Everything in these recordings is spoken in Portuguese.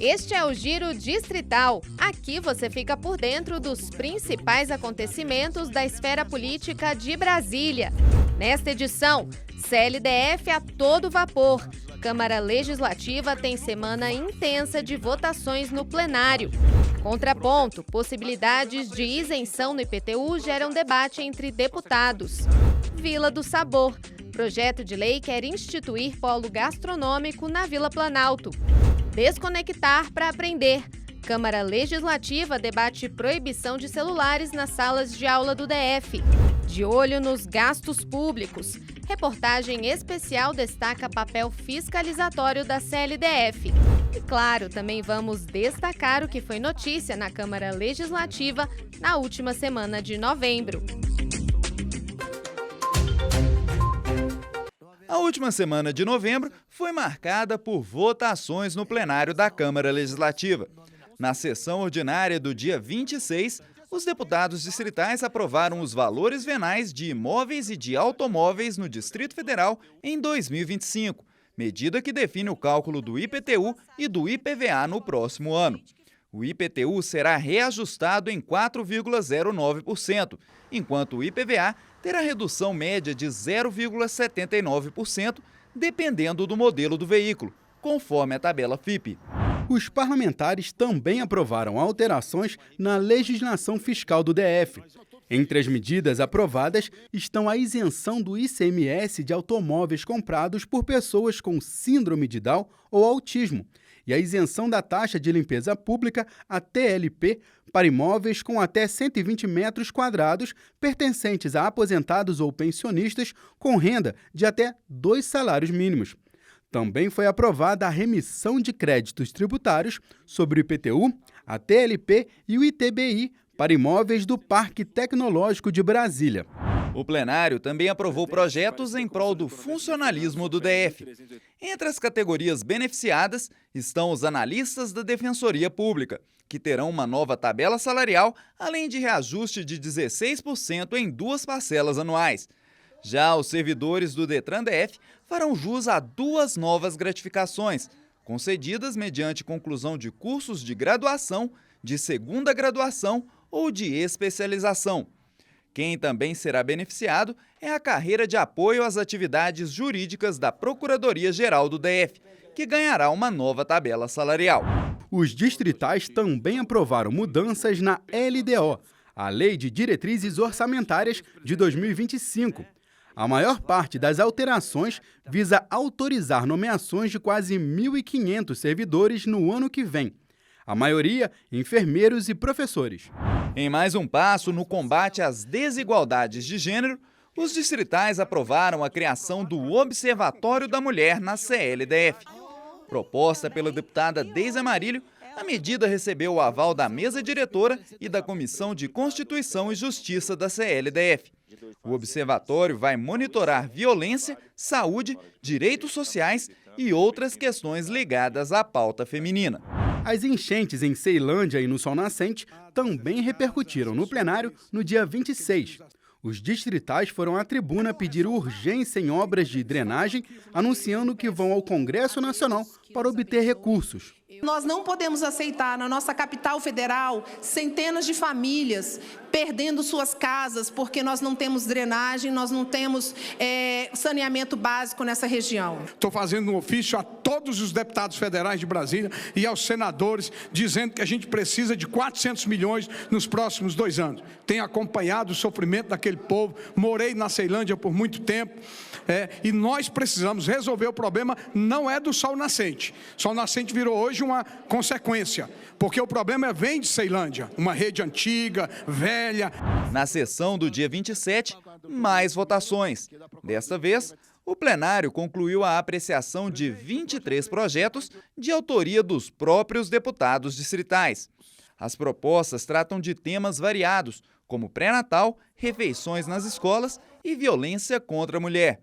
Este é o Giro Distrital. Aqui você fica por dentro dos principais acontecimentos da esfera política de Brasília. Nesta edição, CLDF a todo vapor. Câmara Legislativa tem semana intensa de votações no plenário. Contraponto, possibilidades de isenção no IPTU geram debate entre deputados. Vila do Sabor. Projeto de lei quer instituir polo gastronômico na Vila Planalto. Desconectar para aprender. Câmara Legislativa debate proibição de celulares nas salas de aula do DF. De olho nos gastos públicos. Reportagem especial destaca papel fiscalizatório da CLDF. E claro, também vamos destacar o que foi notícia na Câmara Legislativa na última semana de novembro. A última semana de novembro foi marcada por votações no plenário da Câmara Legislativa. Na sessão ordinária do dia 26, os deputados distritais aprovaram os valores venais de imóveis e de automóveis no Distrito Federal em 2025, medida que define o cálculo do IPTU e do IPVA no próximo ano. O IPTU será reajustado em 4,09%, enquanto o IPVA terá redução média de 0,79%, dependendo do modelo do veículo, conforme a tabela FIPE. Os parlamentares também aprovaram alterações na legislação fiscal do DF. Entre as medidas aprovadas estão a isenção do ICMS de automóveis comprados por pessoas com síndrome de Down ou autismo e a isenção da taxa de limpeza pública, a TLP, para imóveis com até 120 metros quadrados pertencentes a aposentados ou pensionistas com renda de até 2 salários mínimos. Também foi aprovada a remissão de créditos tributários sobre o IPTU, a TLP e o ITBI para imóveis do Parque Tecnológico de Brasília. O plenário também aprovou projetos em prol do funcionalismo do DF. Entre as categorias beneficiadas estão os analistas da Defensoria Pública, que terão uma nova tabela salarial, além de reajuste de 16% em 2 parcelas anuais. Já os servidores do Detran DF farão jus a 2 novas gratificações, concedidas mediante conclusão de cursos de graduação, de segunda graduação ou de especialização. Quem também será beneficiado é a carreira de apoio às atividades jurídicas da Procuradoria-Geral do DF, que ganhará uma nova tabela salarial. Os distritais também aprovaram mudanças na LDO, a Lei de Diretrizes Orçamentárias de 2025. A maior parte das alterações visa autorizar nomeações de quase 1.500 servidores no ano que vem. A maioria, enfermeiros e professores. Em mais um passo no combate às desigualdades de gênero, os distritais aprovaram a criação do Observatório da Mulher na CLDF. Proposta pela deputada Deise Amarílio, a medida recebeu o aval da mesa diretora e da Comissão de Constituição e Justiça da CLDF. O observatório vai monitorar violência, saúde, direitos sociais e outras questões ligadas à pauta feminina. As enchentes em Ceilândia e no Sol Nascente também repercutiram no plenário no dia 26. Os distritais foram à tribuna pedir urgência em obras de drenagem, anunciando que vão ao Congresso Nacional para obter recursos. Nós não podemos aceitar na nossa capital federal centenas de famílias perdendo suas casas porque nós não temos drenagem, nós não temos saneamento básico nessa região. Estou fazendo um ofício a todos os deputados federais de Brasília e aos senadores dizendo que a gente precisa de 400 milhões nos próximos 2 anos. Tenho acompanhado o sofrimento daquele povo, morei na Ceilândia por muito tempo e nós precisamos resolver o problema, não é do Sol Nascente. Sol Nascente virou hoje uma consequência, porque o problema vem de Ceilândia, uma rede antiga, velha. Na sessão do dia 27, mais votações. Desta vez, o plenário concluiu a apreciação de 23 projetos de autoria dos próprios deputados distritais. As propostas tratam de temas variados, como pré-natal, refeições nas escolas e violência contra a mulher.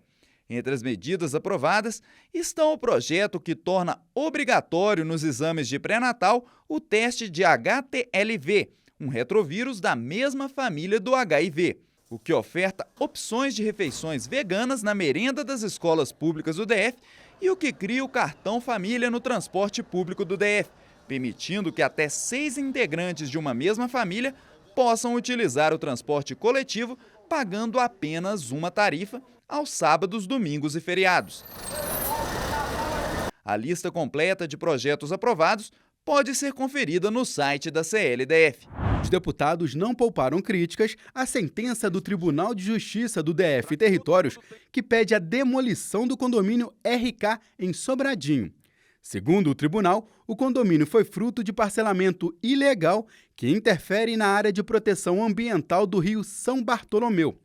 Entre as medidas aprovadas estão o projeto que torna obrigatório nos exames de pré-natal o teste de HTLV, um retrovírus da mesma família do HIV, o que oferta opções de refeições veganas na merenda das escolas públicas do DF e o que cria o cartão família no transporte público do DF, permitindo que até 6 integrantes de uma mesma família possam utilizar o transporte coletivo, pagando apenas uma tarifa aos sábados, domingos e feriados. A lista completa de projetos aprovados pode ser conferida no site da CLDF. Os deputados não pouparam críticas à sentença do Tribunal de Justiça do DF Territórios, que pede a demolição do condomínio RK em Sobradinho. Segundo o tribunal, o condomínio foi fruto de parcelamento ilegal que interfere na área de proteção ambiental do Rio São Bartolomeu.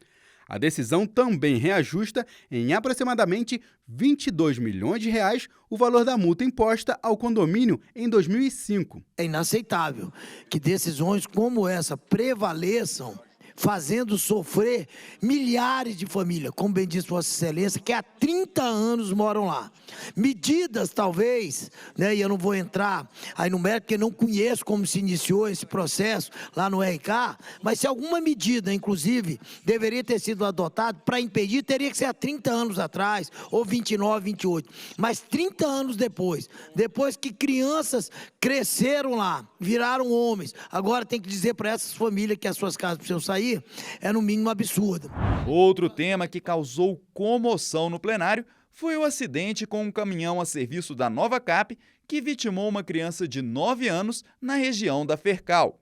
A decisão também reajusta em aproximadamente R$22 milhões o valor da multa imposta ao condomínio em 2005. É inaceitável que decisões como essa prevaleçam, fazendo sofrer milhares de famílias, como bem disse Vossa Excelência, que há 30 anos moram lá. Medidas, talvez, e eu não vou entrar aí no mérito, porque não conheço como se iniciou esse processo lá no RK, mas se alguma medida, inclusive, deveria ter sido adotada para impedir, teria que ser há 30 anos atrás, ou 29, 28. Mas 30 anos depois que crianças cresceram lá, viraram homens, agora tem que dizer para essas famílias que as suas casas precisam sair, é no mínimo absurdo. Outro tema que causou comoção no plenário foi o acidente com um caminhão a serviço da Nova Cap que vitimou uma criança de 9 anos na região da Fercal.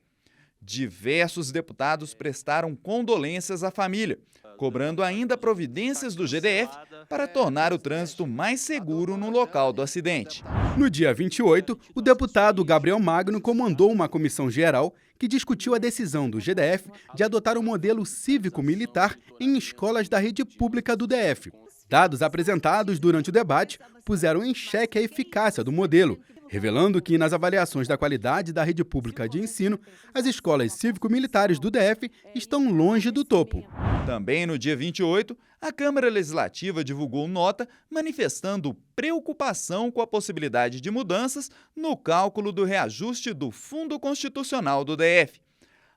Diversos deputados prestaram condolências à família, cobrando ainda providências do GDF para tornar o trânsito mais seguro no local do acidente. No dia 28, o deputado Gabriel Magno comandou uma comissão geral que discutiu a decisão do GDF de adotar o modelo cívico-militar em escolas da rede pública do DF. Dados apresentados durante o debate puseram em xeque a eficácia do modelo, revelando que, nas avaliações da qualidade da rede pública de ensino, as escolas cívico-militares do DF estão longe do topo. Também no dia 28, a Câmara Legislativa divulgou nota manifestando preocupação com a possibilidade de mudanças no cálculo do reajuste do Fundo Constitucional do DF.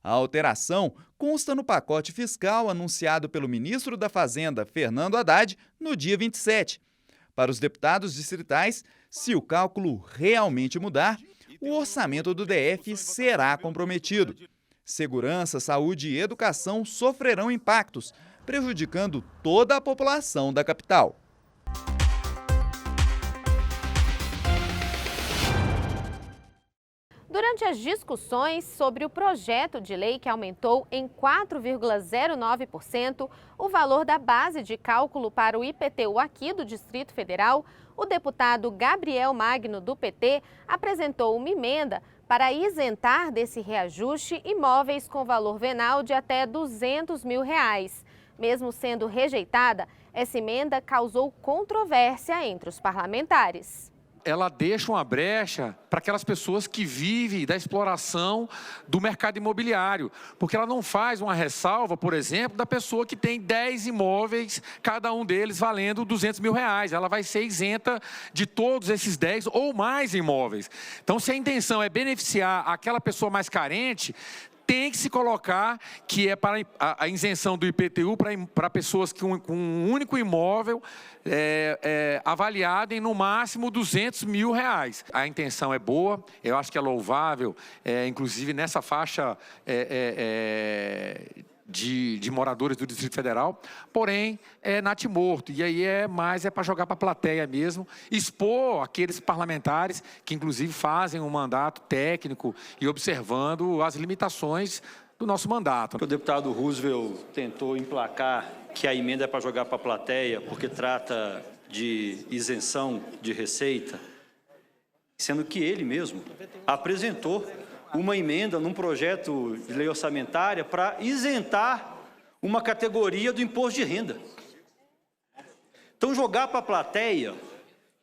A alteração consta no pacote fiscal anunciado pelo ministro da Fazenda, Fernando Haddad, no dia 27. Para os deputados distritais, se o cálculo realmente mudar, o orçamento do DF será comprometido. Segurança, saúde e educação sofrerão impactos, prejudicando toda a população da capital. Durante as discussões sobre o projeto de lei que aumentou em 4,09% o valor da base de cálculo para o IPTU aqui do Distrito Federal, o deputado Gabriel Magno, do PT, apresentou uma emenda para isentar desse reajuste imóveis com valor venal de até R$200 mil. Mesmo sendo rejeitada, essa emenda causou controvérsia entre os parlamentares. Ela deixa uma brecha para aquelas pessoas que vivem da exploração do mercado imobiliário, porque ela não faz uma ressalva, por exemplo, da pessoa que tem 10 imóveis, cada um deles valendo R$200 mil. Ela vai ser isenta de todos esses 10 ou mais imóveis. Então, se a intenção é beneficiar aquela pessoa mais carente, tem que se colocar que é para a isenção do IPTU para pessoas com um único imóvel avaliado em no máximo R$200 mil. A intenção é boa, eu acho que é louvável, inclusive nessa faixa de moradores do Distrito Federal, porém é natimorto, e aí é para jogar para a plateia mesmo, expor aqueles parlamentares que inclusive fazem um mandato técnico e observando as limitações do nosso mandato. O deputado Roosevelt tentou emplacar que a emenda é para jogar para a plateia porque trata de isenção de receita, sendo que ele mesmo apresentou uma emenda num projeto de lei orçamentária para isentar uma categoria do imposto de renda. Então, jogar para a plateia,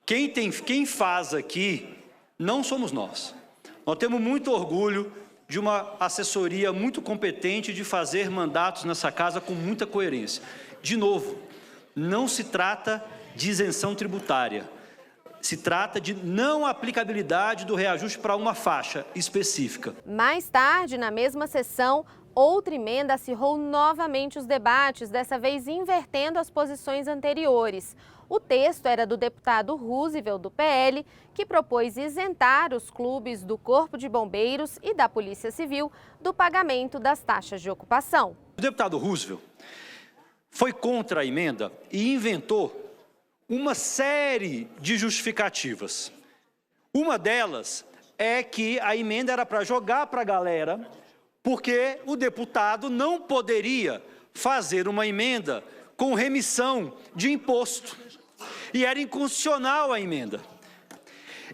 quem faz aqui não somos nós. Nós temos muito orgulho de uma assessoria muito competente de fazer mandatos nessa casa com muita coerência. De novo, não se trata de isenção tributária. Se trata de não aplicabilidade do reajuste para uma faixa específica. Mais tarde, na mesma sessão, Outra emenda acirrou novamente os debates, dessa vez invertendo as posições anteriores. O texto era do deputado Roosevelt, do PL, que propôs isentar os clubes do Corpo de Bombeiros e da Polícia Civil do pagamento das taxas de ocupação. O deputado Roosevelt foi contra a emenda e inventou uma série de justificativas. Uma delas é que a emenda era para jogar para a galera, porque o deputado não poderia fazer uma emenda com remissão de imposto. E era inconstitucional a emenda.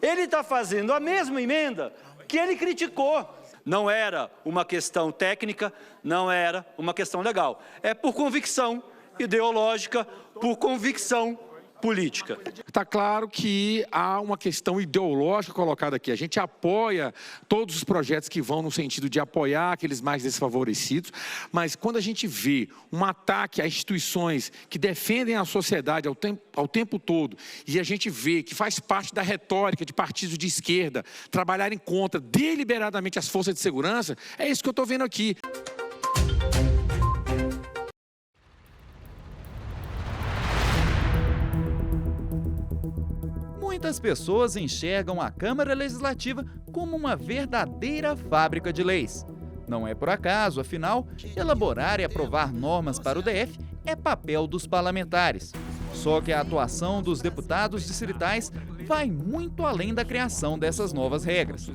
Ele está fazendo a mesma emenda que ele criticou. Não era uma questão técnica, não era uma questão legal. É por convicção ideológica, por convicção política. Está claro que há uma questão ideológica colocada aqui. A gente apoia todos os projetos que vão no sentido de apoiar aqueles mais desfavorecidos, mas quando a gente vê um ataque a instituições que defendem a sociedade ao tempo todo, e a gente vê que faz parte da retórica de partidos de esquerda trabalharem contra deliberadamente as forças de segurança, é isso que eu estou vendo aqui. Muitas pessoas enxergam a Câmara Legislativa como uma verdadeira fábrica de leis. Não é por acaso, afinal, elaborar e aprovar normas para o DF é papel dos parlamentares. Só que a atuação dos deputados distritais vai muito além da criação dessas novas regras.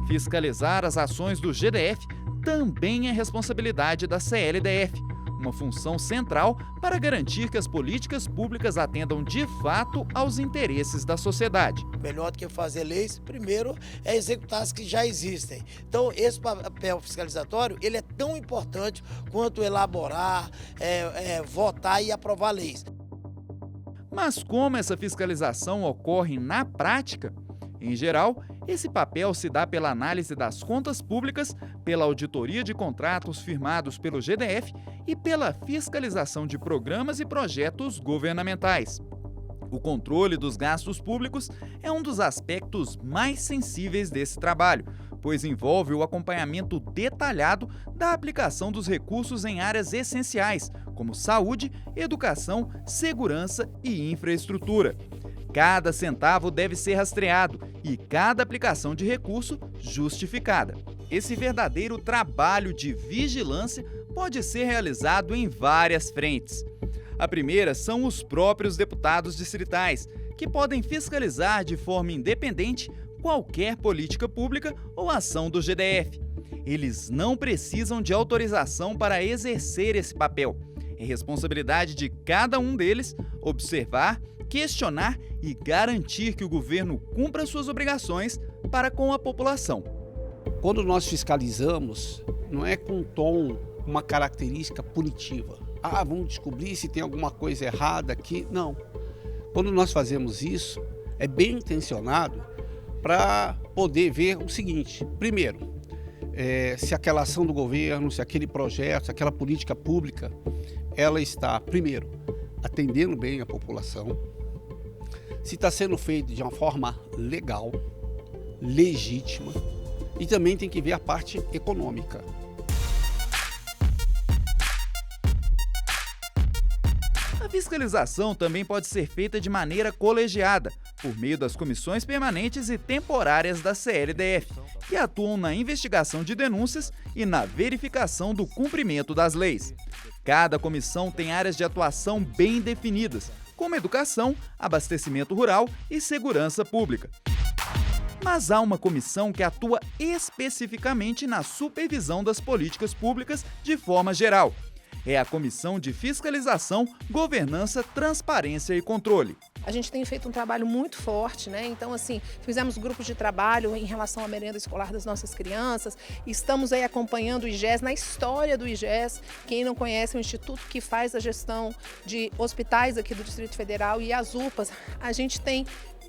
Fiscalizar as ações do GDF também é responsabilidade da CLDF, uma função central para garantir que as políticas públicas atendam de fato aos interesses da sociedade. Melhor do que fazer leis, primeiro, é executar as que já existem. Então, esse papel fiscalizatório, ele é tão importante quanto elaborar, votar e aprovar leis. Mas como essa fiscalização ocorre na prática? Em geral, esse papel se dá pela análise das contas públicas, pela auditoria de contratos firmados pelo GDF e pela fiscalização de programas e projetos governamentais. O controle dos gastos públicos é um dos aspectos mais sensíveis desse trabalho, pois envolve o acompanhamento detalhado da aplicação dos recursos em áreas essenciais, como saúde, educação, segurança e infraestrutura. Cada centavo deve ser rastreado e cada aplicação de recurso justificada. Esse verdadeiro trabalho de vigilância pode ser realizado em várias frentes. A primeira são os próprios deputados distritais, que podem fiscalizar de forma independente qualquer política pública ou ação do GDF. Eles não precisam de autorização para exercer esse papel. É responsabilidade de cada um deles observar, questionar e garantir que o governo cumpra suas obrigações para com a população. Quando nós fiscalizamos, não é com um tom, uma característica punitiva. Vamos descobrir se tem alguma coisa errada aqui. Não. Quando nós fazemos isso, é bem intencionado para poder ver o seguinte. Primeiro, se aquela ação do governo, se aquele projeto, se aquela política pública, ela está, primeiro, atendendo bem a população, se está sendo feito de uma forma legal, legítima, e também tem que ver a parte econômica. A fiscalização também pode ser feita de maneira colegiada, por meio das comissões permanentes e temporárias da CLDF, que atuam na investigação de denúncias e na verificação do cumprimento das leis. Cada comissão tem áreas de atuação bem definidas, como educação, abastecimento rural e segurança pública. Mas há uma comissão que atua especificamente na supervisão das políticas públicas de forma geral. É a Comissão de Fiscalização, Governança, Transparência e Controle. A gente tem feito um trabalho muito forte, né? Então, assim, fizemos grupos de trabalho em relação à merenda escolar das nossas crianças. Estamos aí acompanhando o IGES, na história do IGES. Quem não conhece, é um instituto que faz a gestão de hospitais aqui do Distrito Federal e as UPAs. A gente tem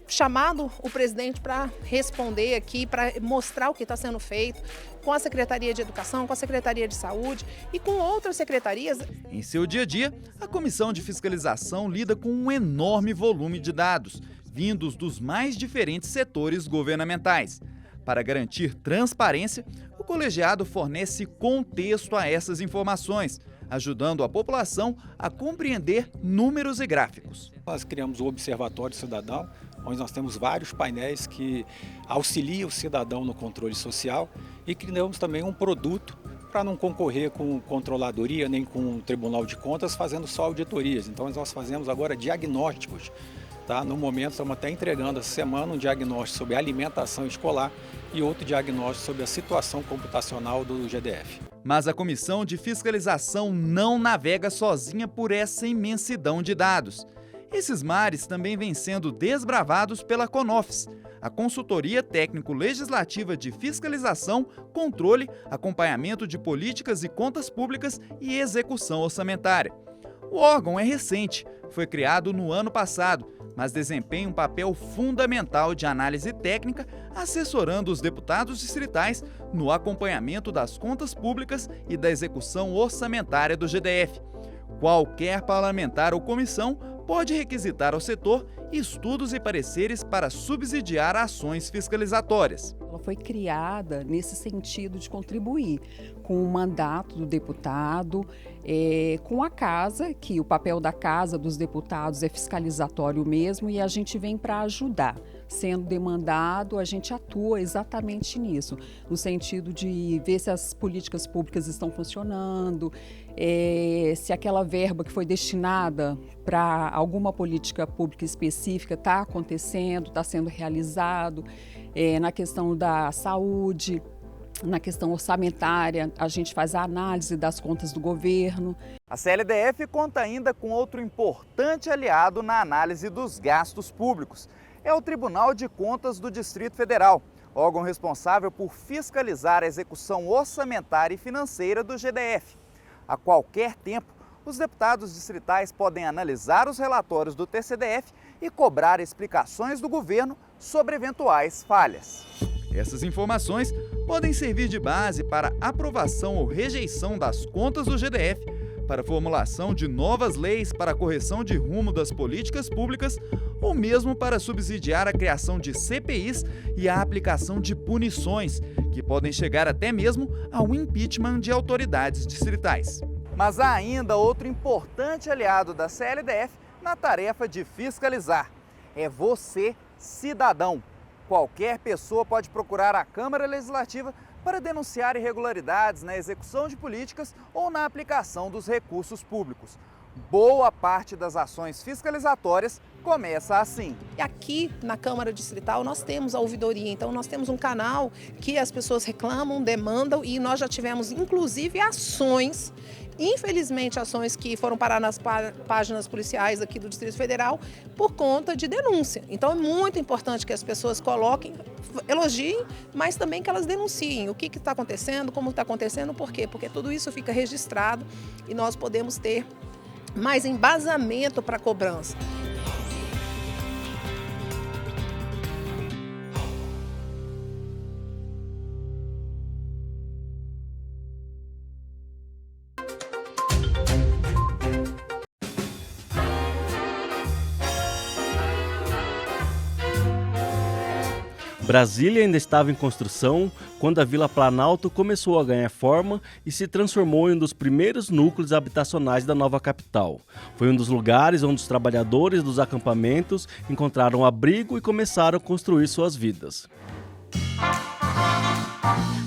chamado o presidente para responder aqui, para mostrar o que está sendo feito com a Secretaria de Educação, com a Secretaria de Saúde e com outras secretarias. Em seu dia a dia, a Comissão de Fiscalização lida com um enorme volume de dados, vindos dos mais diferentes setores governamentais. Para garantir transparência, o colegiado fornece contexto a essas informações, ajudando a população a compreender números e gráficos. Nós criamos o Observatório Cidadão, onde nós temos vários painéis que auxiliam o cidadão no controle social e criamos também um produto para não concorrer com controladoria nem com o Tribunal de Contas fazendo só auditorias. Então nós fazemos agora diagnósticos. Tá? No momento estamos até entregando essa semana um diagnóstico sobre alimentação escolar e outro diagnóstico sobre a situação computacional do GDF. Mas a Comissão de Fiscalização não navega sozinha por essa imensidão de dados. Esses mares também vêm sendo desbravados pela CONOFIS, a Consultoria Técnico-Legislativa de Fiscalização, Controle, Acompanhamento de Políticas e Contas Públicas e Execução Orçamentária. O órgão é recente, foi criado no ano passado, mas desempenha um papel fundamental de análise técnica, assessorando os deputados distritais no acompanhamento das contas públicas e da execução orçamentária do GDF. Qualquer parlamentar ou comissão pode requisitar ao setor estudos e pareceres para subsidiar ações fiscalizatórias. Ela foi criada nesse sentido de contribuir com o mandato do deputado, com a casa, que o papel da Casa dos Deputados é fiscalizatório mesmo, e a gente vem para ajudar. Sendo demandado, a gente atua exatamente nisso, no sentido de ver se as políticas públicas estão funcionando, se aquela verba que foi destinada para alguma política pública específica está acontecendo, está sendo realizado, na questão da saúde, na questão orçamentária, a gente faz a análise das contas do governo. A CLDF conta ainda com outro importante aliado na análise dos gastos públicos. É o Tribunal de Contas do Distrito Federal, órgão responsável por fiscalizar a execução orçamentária e financeira do GDF. A qualquer tempo, os deputados distritais podem analisar os relatórios do TCDF e cobrar explicações do governo sobre eventuais falhas. Essas informações podem servir de base para aprovação ou rejeição das contas do GDF, para a formulação de novas leis para a correção de rumo das políticas públicas ou mesmo para subsidiar a criação de CPIs e a aplicação de punições, que podem chegar até mesmo ao impeachment de autoridades distritais. Mas há ainda outro importante aliado da CLDF na tarefa de fiscalizar. É você, cidadão. Qualquer pessoa pode procurar a Câmara Legislativa para denunciar irregularidades na execução de políticas ou na aplicação dos recursos públicos. Boa parte das ações fiscalizatórias começa assim. Aqui na Câmara Distrital nós temos a ouvidoria, então nós temos um canal que as pessoas reclamam, demandam, e nós já tivemos inclusive ações, infelizmente ações que foram parar nas páginas policiais aqui do Distrito Federal por conta de denúncia. Então é muito importante que as pessoas coloquem, elogiem, mas também que elas denunciem o que está acontecendo, como está acontecendo, por quê? Porque tudo isso fica registrado e nós podemos ter mais embasamento para a cobrança. Brasília ainda estava em construção quando a Vila Planalto começou a ganhar forma e se transformou em um dos primeiros núcleos habitacionais da nova capital. Foi um dos lugares onde os trabalhadores dos acampamentos encontraram abrigo e começaram a construir suas vidas.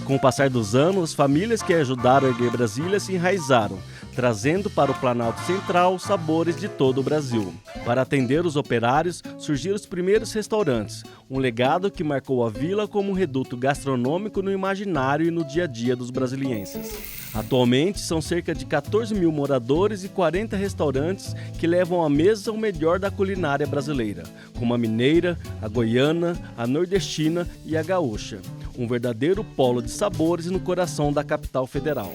Com o passar dos anos, famílias que ajudaram a erguer Brasília se enraizaram, trazendo para o Planalto Central sabores de todo o Brasil. Para atender os operários, surgiram os primeiros restaurantes, um legado que marcou a vila como um reduto gastronômico no imaginário e no dia a dia dos brasilienses. Atualmente, são cerca de 14 mil moradores e 40 restaurantes que levam à mesa o melhor da culinária brasileira, como a mineira, a goiana, a nordestina e a gaúcha. Um verdadeiro polo de sabores no coração da capital federal.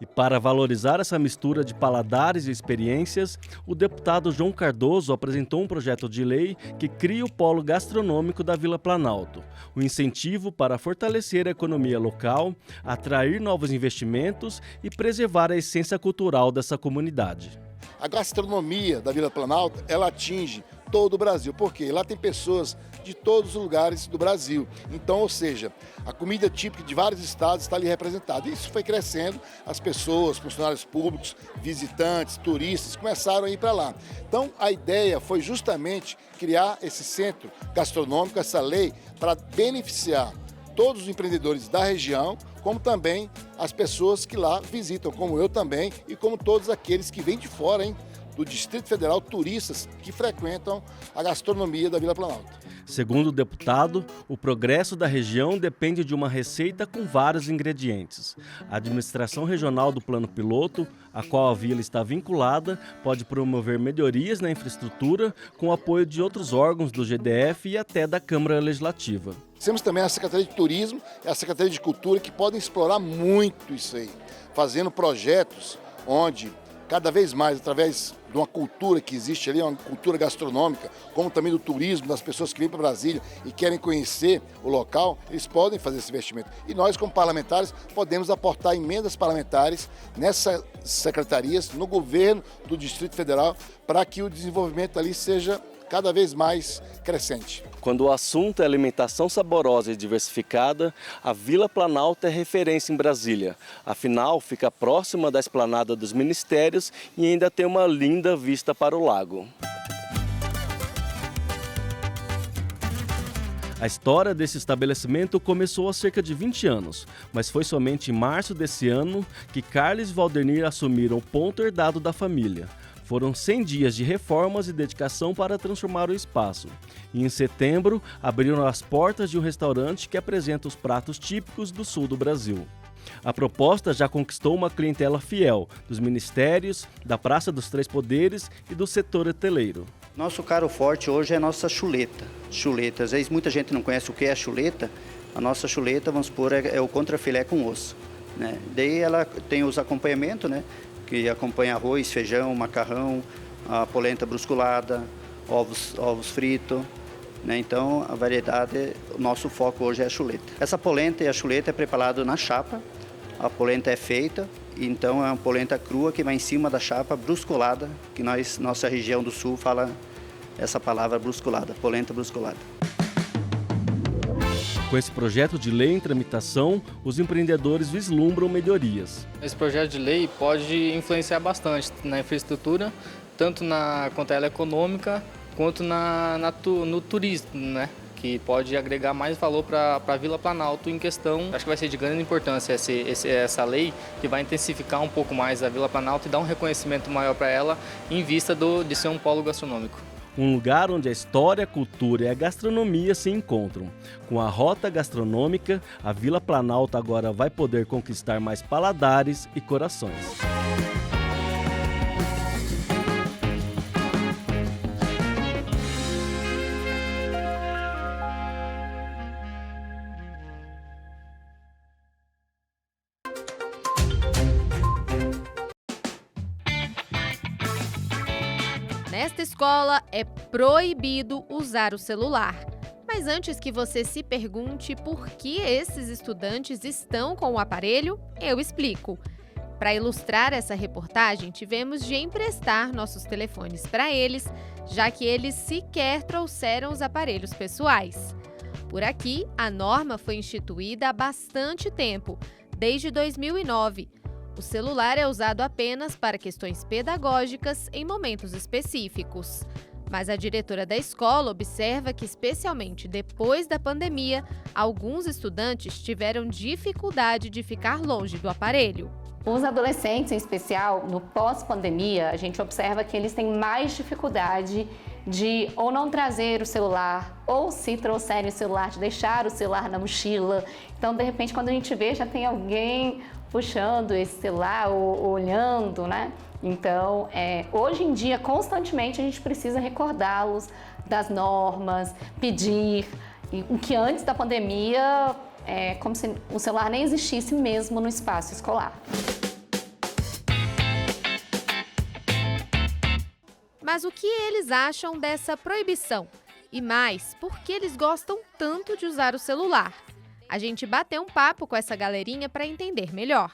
E para valorizar essa mistura de paladares e experiências, o deputado João Cardoso apresentou um projeto de lei que cria o polo gastronômico da Vila Planalto, um incentivo para fortalecer a economia local, atrair novos investimentos e preservar a essência cultural dessa comunidade. A gastronomia da Vila Planalto, ela atinge todo o Brasil, porque lá tem pessoas de todos os lugares do Brasil. Então, ou seja, a comida típica de vários estados está ali representada. Isso foi crescendo, as pessoas, funcionários públicos, visitantes, turistas, começaram a ir para lá. Então, a ideia foi justamente criar esse centro gastronômico, essa lei, para beneficiar todos os empreendedores da região, como também as pessoas que lá visitam, como eu também, e como todos aqueles que vêm de fora, do Distrito Federal, turistas que frequentam a gastronomia da Vila Planalto. Segundo o deputado, o progresso da região depende de uma receita com vários ingredientes. A administração regional do Plano Piloto, a qual a vila está vinculada, pode promover melhorias na infraestrutura com o apoio de outros órgãos do GDF e até da Câmara Legislativa. Temos também a Secretaria de Turismo e a Secretaria de Cultura que podem explorar muito isso aí, fazendo projetos onde cada vez mais, através de uma cultura que existe ali, uma cultura gastronômica, como também do turismo, das pessoas que vêm para Brasília e querem conhecer o local, eles podem fazer esse investimento. E nós, como parlamentares, podemos aportar emendas parlamentares nessas secretarias, no governo do Distrito Federal, para que o desenvolvimento ali seja cada vez mais crescente. Quando o assunto é alimentação saborosa e diversificada, a Vila Planalto é referência em Brasília. Afinal, fica próxima da esplanada dos ministérios e ainda tem uma linda vista para o lago. A história desse estabelecimento começou há cerca de 20 anos, mas foi somente em março desse ano que Carlos e Valdernir assumiram o ponto herdado da família. Foram 100 dias de reformas e dedicação para transformar o espaço. E em setembro, abriram as portas de um restaurante que apresenta os pratos típicos do sul do Brasil. A proposta já conquistou uma clientela fiel dos ministérios, da Praça dos Três Poderes e do setor hoteleiro. Nosso caro forte hoje é a nossa chuleta. Chuleta, às vezes muita gente não conhece o que é a chuleta. A nossa chuleta, vamos supor, é o contrafilé com osso, né? Daí ela tem os acompanhamentos, né? Que acompanha arroz, feijão, macarrão, a polenta brusculada, ovos fritos, né? Então a variedade, o nosso foco hoje é a chuleta. Essa polenta e a chuleta é preparado na chapa, a polenta é feita, então é uma polenta crua que vai em cima da chapa brusculada, que nossa região do sul fala essa palavra brusculada, polenta brusculada. Com esse projeto de lei em tramitação, os empreendedores vislumbram melhorias. Esse projeto de lei pode influenciar bastante na infraestrutura, tanto quanto ela econômica, quanto no turismo, né? Que pode agregar mais valor para a Vila Planalto em questão. Acho que vai ser de grande importância essa lei, que vai intensificar um pouco mais a Vila Planalto e dar um reconhecimento maior para ela em vista de ser um polo gastronômico. Um lugar onde a história, a cultura e a gastronomia se encontram. Com a rota gastronômica, a Vila Planalto agora vai poder conquistar mais paladares e corações. Nesta escola é proibido usar o celular. Mas antes que você se pergunte por que esses estudantes estão com o aparelho, eu explico. Para ilustrar essa reportagem, tivemos de emprestar nossos telefones para eles, já que eles sequer trouxeram os aparelhos pessoais. Por aqui, a norma foi instituída há bastante tempo, desde 2009. O celular é usado apenas para questões pedagógicas em momentos específicos. Mas a diretora da escola observa que, especialmente depois da pandemia, alguns estudantes tiveram dificuldade de ficar longe do aparelho. Os adolescentes, em especial, no pós-pandemia, a gente observa que eles têm mais dificuldade de ou não trazer o celular, ou se trouxerem o celular, de deixar o celular na mochila. Então, de repente, quando a gente vê, já tem alguém puxando esse celular ou olhando, né? Então, hoje em dia, constantemente, a gente precisa recordá-los das normas, pedir, o que antes da pandemia é como se o celular nem existisse mesmo no espaço escolar. Mas o que eles acham dessa proibição? E mais, por que eles gostam tanto de usar o celular? A gente bateu um papo com essa galerinha para entender melhor.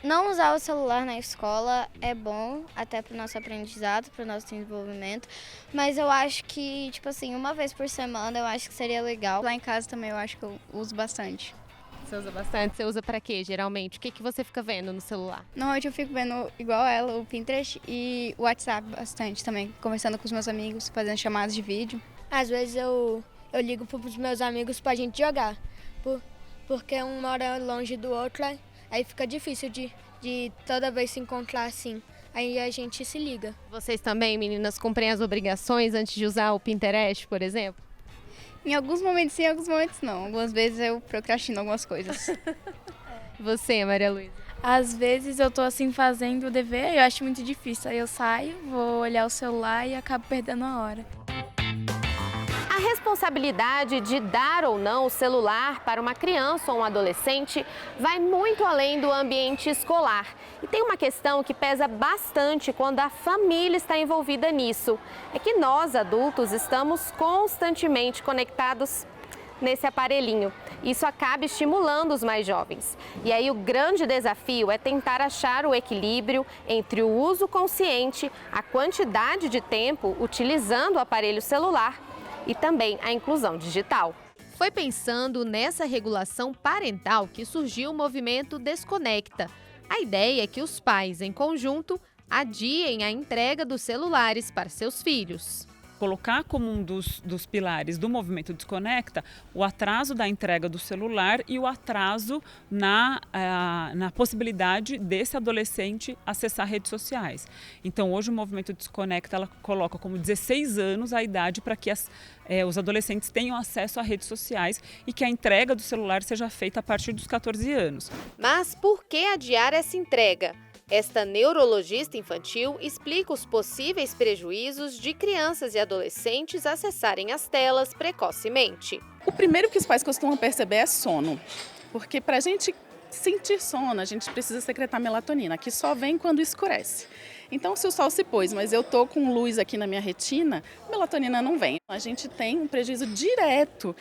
Não usar o celular na escola é bom, até para o nosso aprendizado, para o nosso desenvolvimento, mas eu acho que, tipo assim, uma vez por semana eu acho que seria legal. Lá em casa também eu acho que eu uso bastante. Você usa bastante? Você usa para quê, geralmente? O que você fica vendo no celular? Normalmente eu fico vendo, igual ela, o Pinterest e o WhatsApp bastante também, conversando com os meus amigos, fazendo chamadas de vídeo. Às vezes eu ligo para os meus amigos para a gente jogar, porque um mora longe do outro, aí fica difícil de toda vez se encontrar assim. Aí a gente se liga. Vocês também, meninas, cumprem as obrigações antes de usar o Pinterest, por exemplo? Em alguns momentos sim, em alguns momentos não. Algumas vezes eu procrastino algumas coisas. Você, Maria Luísa? Às vezes eu tô assim fazendo o dever, eu acho muito difícil. Aí eu saio, vou olhar o celular e acabo perdendo a hora. A responsabilidade de dar ou não o celular para uma criança ou um adolescente vai muito além do ambiente escolar. E tem uma questão que pesa bastante quando a família está envolvida nisso. É que nós, adultos, estamos constantemente conectados nesse aparelhinho. Isso acaba estimulando os mais jovens. E aí o grande desafio é tentar achar o equilíbrio entre o uso consciente, a quantidade de tempo utilizando o aparelho celular e também a inclusão digital. Foi pensando nessa regulação parental que surgiu o movimento Desconecta. A ideia é que os pais, em conjunto, adiem a entrega dos celulares para seus filhos. Colocar como um dos pilares do movimento Desconecta o atraso da entrega do celular e o atraso na possibilidade desse adolescente acessar redes sociais. Então, hoje o movimento Desconecta ela coloca como 16 anos a idade para que os adolescentes tenham acesso a redes sociais e que a entrega do celular seja feita a partir dos 14 anos. Mas por que adiar essa entrega? Esta neurologista infantil explica os possíveis prejuízos de crianças e adolescentes acessarem as telas precocemente. O primeiro que os pais costumam perceber é sono, porque para a gente sentir sono, a gente precisa secretar melatonina, que só vem quando escurece. Então, se o sol se pôs, mas eu estou com luz aqui na minha retina, a melatonina não vem. A gente tem um prejuízo direto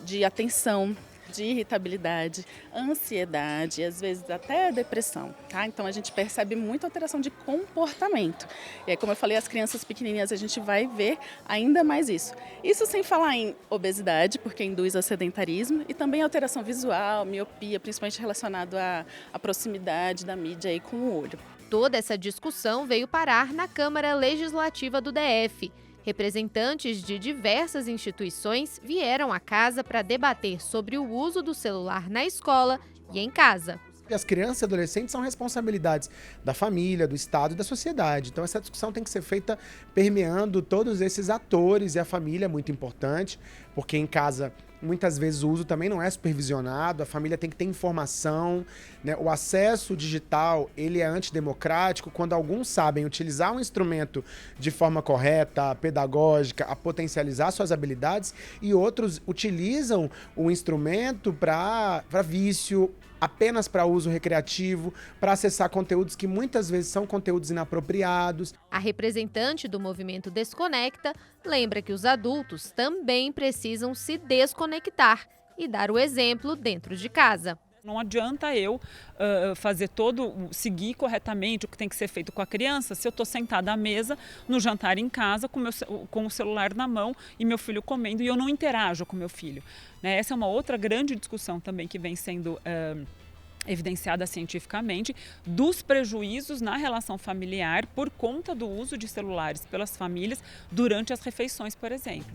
de atenção, de irritabilidade, ansiedade e às vezes até depressão, tá? Então a gente percebe muita alteração de comportamento. E aí, como eu falei, as crianças pequenininhas a gente vai ver ainda mais isso. Isso sem falar em obesidade, porque induz a sedentarismo, e também alteração visual, miopia, principalmente relacionado à proximidade da mídia aí com o olho. Toda essa discussão veio parar na Câmara Legislativa do DF. Representantes de diversas instituições vieram à casa para debater sobre o uso do celular na escola e em casa. As crianças e adolescentes são responsabilidades da família, do Estado e da sociedade. Então essa discussão tem que ser feita permeando todos esses atores, e a família é muito importante, porque em casa muitas vezes o uso também não é supervisionado, a família tem que ter informação, né? O acesso digital, ele é antidemocrático quando alguns sabem utilizar um instrumento de forma correta, pedagógica, a potencializar suas habilidades, e outros utilizam o instrumento para vício, apenas para uso recreativo, para acessar conteúdos que muitas vezes são conteúdos inapropriados. A representante do movimento Desconecta lembra que os adultos também precisam se desconectar e dar o exemplo dentro de casa. Não adianta eu seguir corretamente o que tem que ser feito com a criança se eu estou sentada à mesa no jantar em casa com o celular na mão e meu filho comendo e eu não interajo com meu filho. Né? Essa é uma outra grande discussão também que vem sendo evidenciada cientificamente, dos prejuízos na relação familiar por conta do uso de celulares pelas famílias durante as refeições, por exemplo.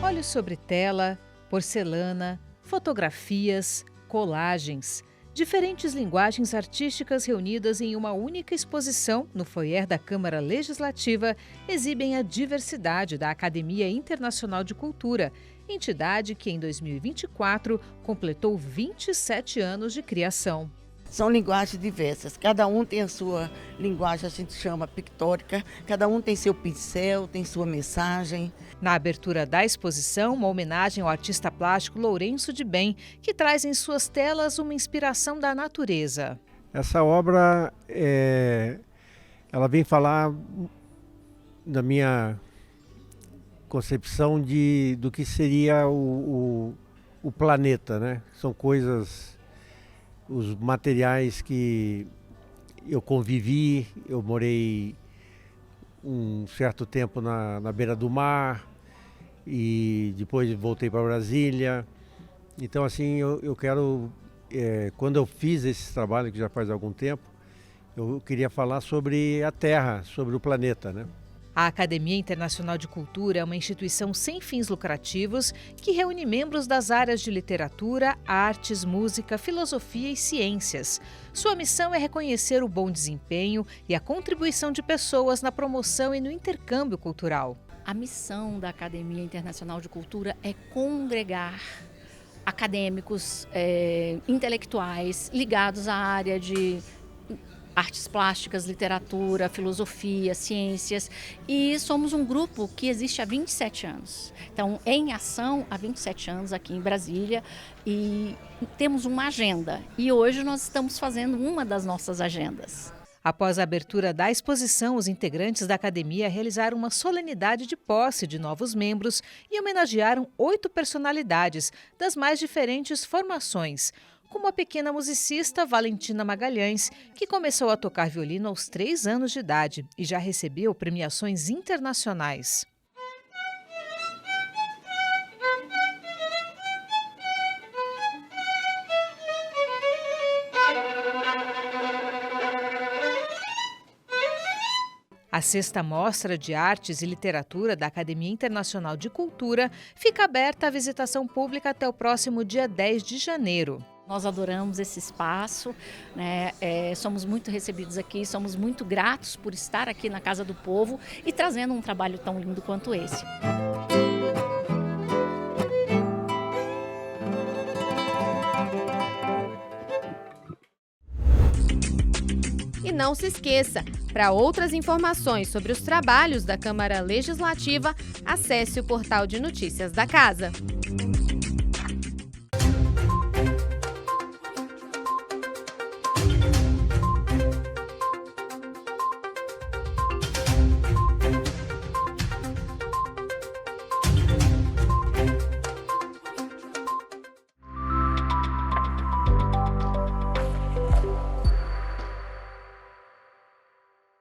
Olhos sobre tela, porcelana, fotografias, colagens. Diferentes linguagens artísticas reunidas em uma única exposição no foyer da Câmara Legislativa exibem a diversidade da Academia Internacional de Cultura, entidade que em 2024 completou 27 anos de criação. São linguagens diversas, cada um tem a sua linguagem, a gente chama pictórica, cada um tem seu pincel, tem sua mensagem. Na abertura da exposição, uma homenagem ao artista plástico Lourenço de Bem, que traz em suas telas uma inspiração da natureza. Essa obra, ela vem falar da minha concepção do que seria o planeta, né? São coisas, os materiais que eu convivi, eu morei um certo tempo na beira do mar e depois voltei para Brasília. Então, assim, eu quero, quando eu fiz esse trabalho, que já faz algum tempo, eu queria falar sobre a Terra, sobre o planeta, né? A Academia Internacional de Cultura é uma instituição sem fins lucrativos que reúne membros das áreas de literatura, artes, música, filosofia e ciências. Sua missão é reconhecer o bom desempenho e a contribuição de pessoas na promoção e no intercâmbio cultural. A missão da Academia Internacional de Cultura é congregar acadêmicos, intelectuais ligados à área de artes plásticas, literatura, filosofia, ciências, e somos um grupo que existe há 27 anos. Então, em ação há 27 anos aqui em Brasília, e temos uma agenda, e hoje nós estamos fazendo uma das nossas agendas. Após a abertura da exposição, os integrantes da academia realizaram uma solenidade de posse de novos membros e homenagearam 8 personalidades das mais diferentes formações, como a pequena musicista Valentina Magalhães, que começou a tocar violino aos 3 anos de idade e já recebeu premiações internacionais. A 6ª Mostra de Artes e Literatura da Academia Internacional de Cultura fica aberta à visitação pública até o próximo dia 10 de janeiro. Nós adoramos esse espaço, né? Somos muito recebidos aqui, somos muito gratos por estar aqui na Casa do Povo e trazendo um trabalho tão lindo quanto esse. E não se esqueça, para outras informações sobre os trabalhos da Câmara Legislativa, acesse o portal de notícias da Casa.